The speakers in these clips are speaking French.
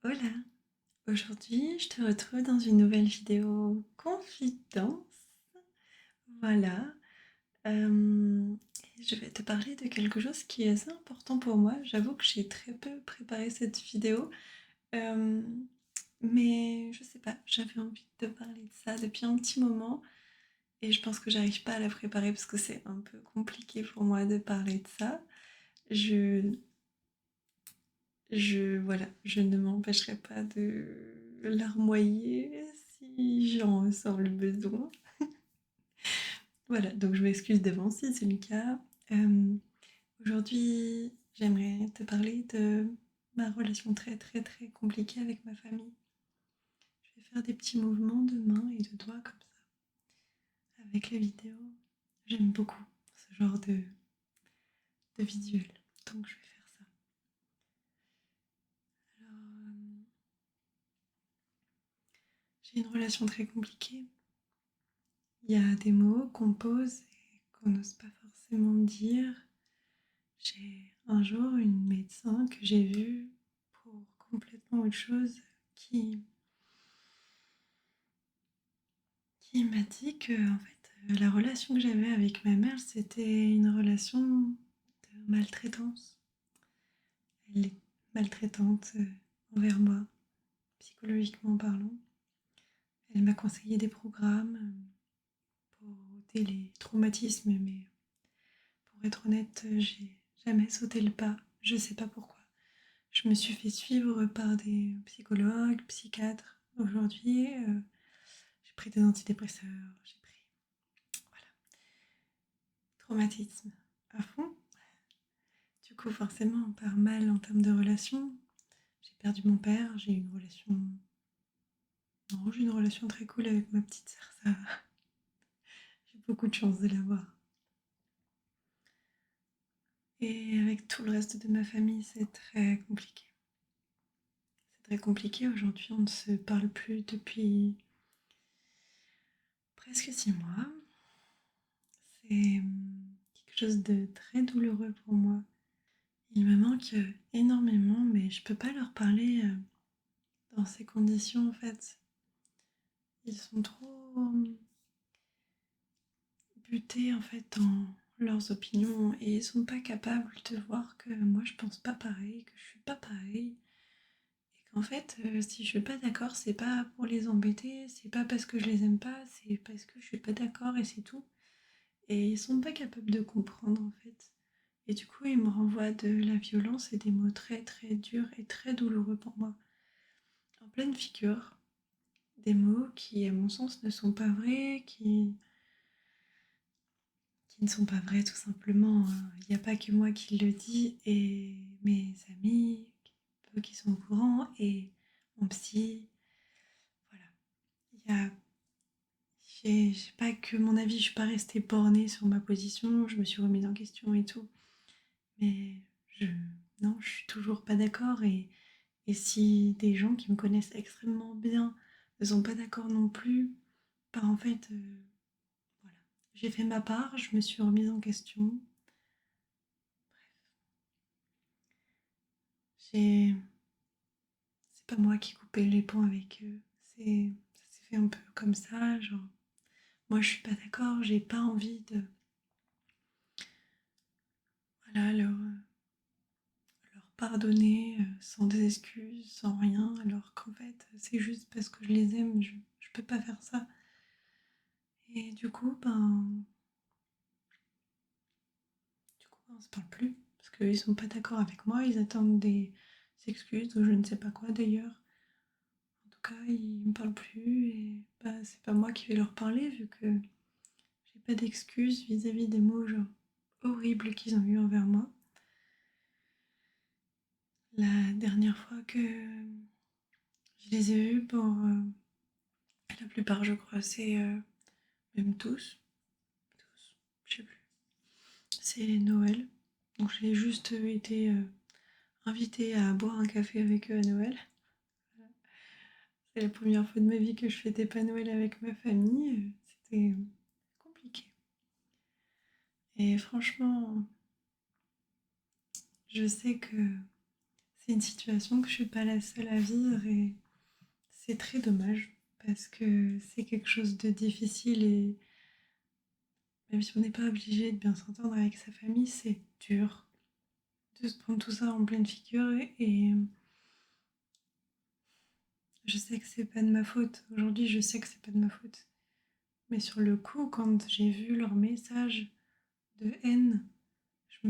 Hola! Aujourd'hui, je te retrouve dans une nouvelle vidéo confidence. Voilà. Euh, et je vais te parler de quelque chose qui est assez important pour moi. J'avoue que j'ai très peu préparé cette vidéo. Euh, mais je sais pas, j'avais envie de te parler de ça depuis un petit moment. Et je pense que j'arrive pas à la préparer parce que c'est un peu compliqué pour moi de parler de ça. Je, voilà, je ne m'empêcherai pas de larmoyer si j'en ressens le besoin. Voilà, donc je m'excuse d'avance si c'est le cas. Euh, Aujourd'hui, j'aimerais te parler de ma relation très très très compliquée avec ma famille. Je vais faire des petits mouvements de mains et de doigts comme ça avec la vidéo. J'aime beaucoup ce genre de visuel, donc je vais faire ça. Alors, j'ai une relation très compliquée. Il y a des mots qu'on pose et qu'on n'ose pas forcément dire. J'ai un jour une médecin que j'ai vue pour complètement autre chose qui, qui m'a dit que en fait, la relation que j'avais avec ma mère, c'était une relation de maltraitance. Elle est maltraitante envers moi, psychologiquement parlant. Elle m'a conseillé des programmes pour ôter les traumatismes, mais pour être honnête, j'ai jamais sauté le pas. Je sais pas pourquoi. Je me suis fait suivre par des psychologues, psychiatres. Aujourd'hui, j'ai pris des antidépresseurs, j'ai pris, voilà, traumatisme à fond. Du coup, forcément, on part mal en termes de relations. J'ai perdu mon père, j'ai eu une relation. Non, j'ai une relation très cool avec ma petite sœur, ça. J'ai beaucoup de chance de l'avoir. Et avec tout le reste de ma famille, c'est très compliqué. C'est très compliqué. Aujourd'hui, on ne se parle plus depuis presque 6 mois. C'est quelque chose de très douloureux pour moi. Il me manque énormément, mais je peux pas leur parler dans ces conditions en fait. Ils sont trop butés en fait dans leurs opinions et ils sont pas capables de voir que moi je pense pas pareil, que je suis pas pareil. Et qu'en fait, si je suis pas d'accord, c'est pas pour les embêter, c'est pas parce que je les aime pas, c'est parce que je suis pas d'accord et c'est tout. Et ils sont pas capables de comprendre en fait. Et du coup, ils me renvoient de la violence et des mots très très durs et très douloureux pour moi. En pleine figure, des mots qui, à mon sens, ne sont pas vrais, qui ne sont pas vrais tout simplement. Il n'y a pas que moi qui le dis et mes amis, peu qui sont au courant, et mon psy. Voilà. Il y a j'ai pas que mon avis, je suis pas restée bornée sur ma position, je me suis remise en question et tout. Mais je non, je suis toujours pas d'accord et si des gens qui me connaissent extrêmement bien ne sont pas d'accord non plus, bah, en fait, voilà. J'ai fait ma part, je me suis remise en question. J'ai c'est pas moi qui coupais les ponts avec eux, ça s'est fait un peu comme ça, genre moi je suis pas d'accord, j'ai pas envie de voilà, leur pardonner, sans des excuses, sans rien, alors qu'en fait, c'est juste parce que je les aime, je peux pas faire ça. Et du coup, on se parle plus parce qu'ils sont pas d'accord avec moi, ils attendent des excuses ou je ne sais pas quoi d'ailleurs. En tout cas, ils me parlent plus et bah, c'est pas moi qui vais leur parler vu que j'ai pas d'excuses vis-à-vis des mots genre horribles qu'ils ont eu envers moi. La dernière fois que je les ai eus pour la plupart, je crois, c'est même tous, je sais plus. C'est Noël. Donc j'ai juste été invitée à boire un café avec eux à Noël. C'est la première fois de ma vie que je fêtais pas Noël avec ma famille. C'était compliqué. Et franchement, je sais que c'est une situation que je suis pas la seule à vivre et c'est très dommage parce que c'est quelque chose de difficile et même si on n'est pas obligé de bien s'entendre avec sa famille, c'est dur de se prendre tout ça en pleine figure et je sais que c'est pas de ma faute. Aujourd'hui, je sais que c'est pas de ma faute. Mais sur le coup, quand j'ai vu leur message de haine, je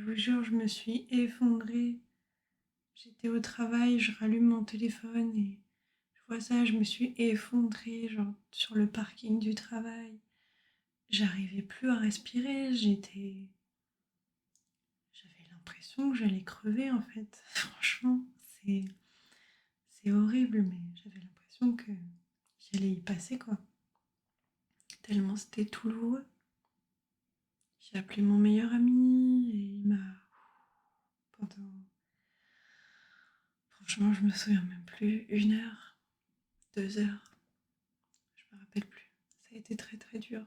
vous jure, je me suis effondrée. J'étais au travail, je rallume mon téléphone et je vois ça, je me suis effondrée, genre sur le parking du travail. J'arrivais plus à respirer, j'avais l'impression que j'allais crever en fait. Franchement, c'est, c'est horrible, mais j'avais l'impression que j'allais y passer quoi. Tellement c'était douloureux. J'ai appelé mon meilleur ami et il m'a pendant. Franchement, je me souviens même plus. 1 heure, 2 heures, je me rappelle plus. Ça a été très très dur.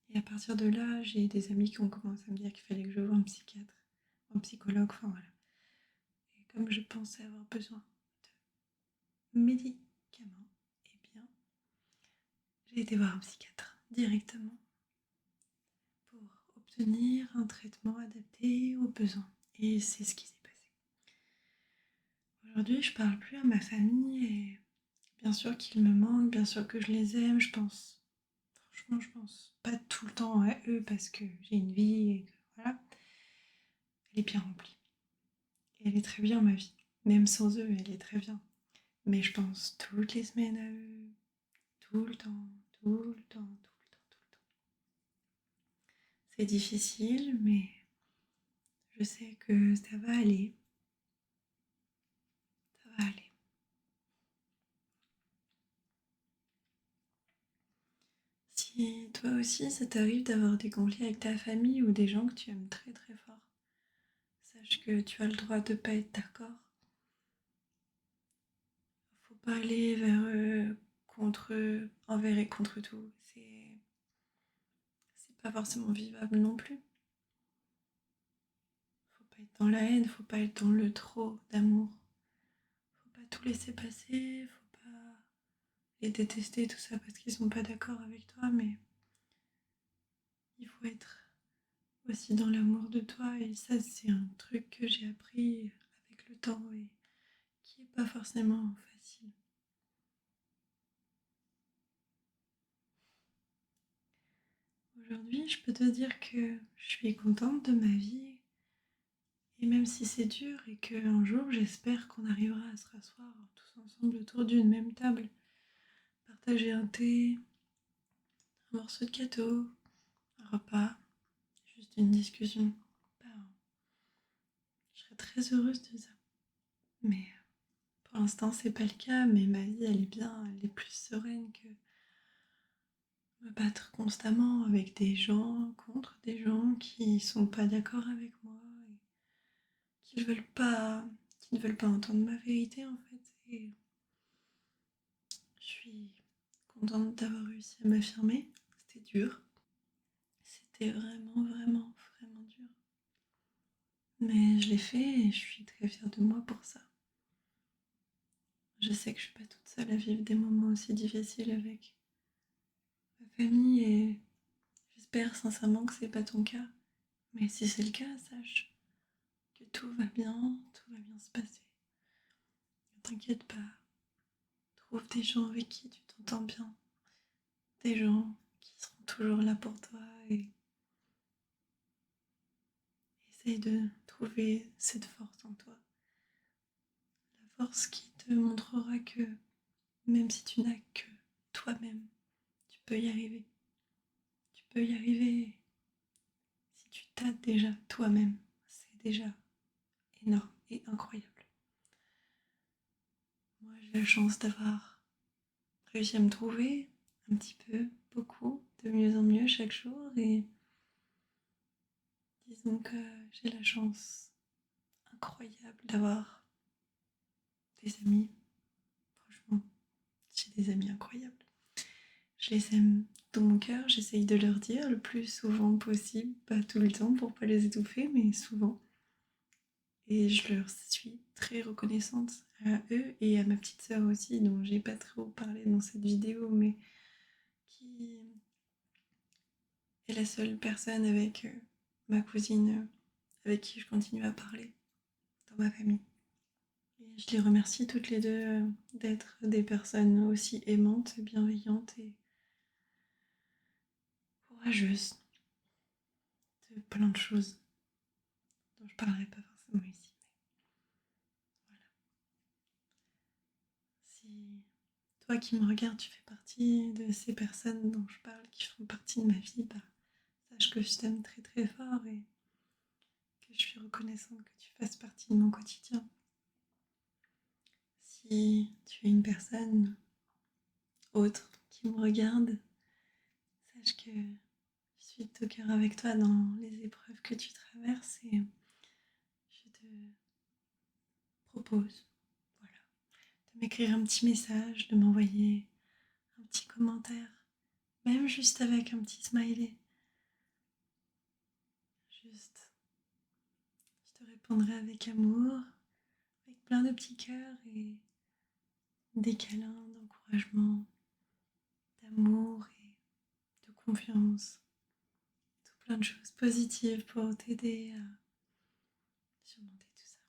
Et à partir de là, j'ai des amis qui ont commencé à me dire qu'il fallait que je voie un psychiatre, un psychologue, enfin voilà. Et comme je pensais avoir besoin de médicaments, eh bien, j'ai été voir un psychiatre directement pour obtenir un traitement adapté aux besoins. Et c'est ce qui s'est passé. Aujourd'hui, je parle plus à ma famille et bien sûr qu'ils me manquent, bien sûr que je les aime, je pense. Franchement, je pense pas tout le temps à eux parce que j'ai une vie et que voilà, elle est bien remplie. Et elle est très bien ma vie. Même sans eux, elle est très bien. Mais je pense toutes les semaines à eux, tout le temps, tout le temps, tout le temps, tout le temps. C'est difficile, mais je sais que ça va aller. Ça va aller. Si toi aussi, ça t'arrive d'avoir des conflits avec ta famille ou des gens que tu aimes très très fort, sache que tu as le droit de pas être d'accord. Faut pas aller vers eux, contre eux, envers et contre tout. C'est pas forcément vivable non plus. Faut pas être dans la haine, faut pas être dans le trop d'amour. Faut pas tout laisser passer, faut pas les détester, tout ça parce qu'ils sont pas d'accord avec toi, mais il faut être aussi dans l'amour de toi et ça c'est un truc que j'ai appris avec le temps et qui est pas forcément facile. Aujourd'hui, je peux te dire que je suis contente de ma vie et même si c'est dur et qu'un jour j'espère qu'on arrivera à se rasseoir tous ensemble autour d'une même table, partager un thé, un morceau de gâteau, un repas, juste une discussion. Ben, je serais très heureuse de ça. Mais pour l'instant, c'est pas le cas, mais ma vie, elle est bien, elle est plus sereine que me battre constamment avec des gens, contre des gens qui sont pas d'accord avec moi et qui ne veulent pas entendre ma vérité en fait. Et je suis contente d'avoir réussi à m'affirmer. C'était dur. C'était vraiment, vraiment, vraiment dur. Mais je l'ai fait et je suis très fière de moi pour ça. Je sais que je suis pas toute seule à vivre des moments aussi difficiles avec ma famille et j'espère sincèrement que c'est pas ton cas. Mais si c'est le cas, sache que tout va bien se passer. Ne t'inquiète pas, trouve des gens avec qui tu t'entends bien, des gens qui seront toujours là pour toi et essaye de trouver cette force en toi. La force qui te montrera que même si tu n'as que toi-même, tu peux y arriver. Tu peux y arriver si tu t'aides déjà toi-même. C'est déjà énorme et incroyable. Moi, j'ai la chance d'avoir réussi à me trouver un petit peu, beaucoup, de mieux en mieux chaque jour et disons que j'ai la chance incroyable d'avoir des amis. Franchement, j'ai des amis incroyables. Je les aime dans mon cœur, j'essaye de leur dire le plus souvent possible, pas tout le temps pour pas les étouffer, mais souvent. Et je leur suis très reconnaissante à eux et à ma petite sœur aussi, dont j'ai pas trop parlé dans cette vidéo, mais qui est la seule personne avec ma cousine avec qui je continue à parler dans ma famille. Et je les remercie toutes les deux d'être des personnes aussi aimantes, bienveillantes et courageuses de plein de choses dont je parlerai pas forcément ici. Mais voilà. Si toi qui me regardes, tu fais partie de ces personnes dont je parle, qui font partie de ma vie, bah, sache que je t'aime très très fort et que je suis reconnaissante que tu fasses partie de mon quotidien. Si tu es une personne autre qui me regarde, sache que je suis de tout cœur avec toi dans les épreuves que tu traverses et je te propose, voilà, de m'écrire un petit message, de m'envoyer un petit commentaire, même juste avec un petit smiley. Juste, je te répondrai avec amour, avec plein de petits cœurs et des câlins d'encouragement, d'amour et de confiance. Tout plein de choses positives pour t'aider à surmonter tout ça.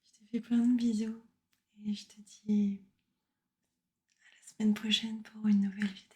Je te fais plein de bisous et je te dis à la semaine prochaine pour une nouvelle vidéo.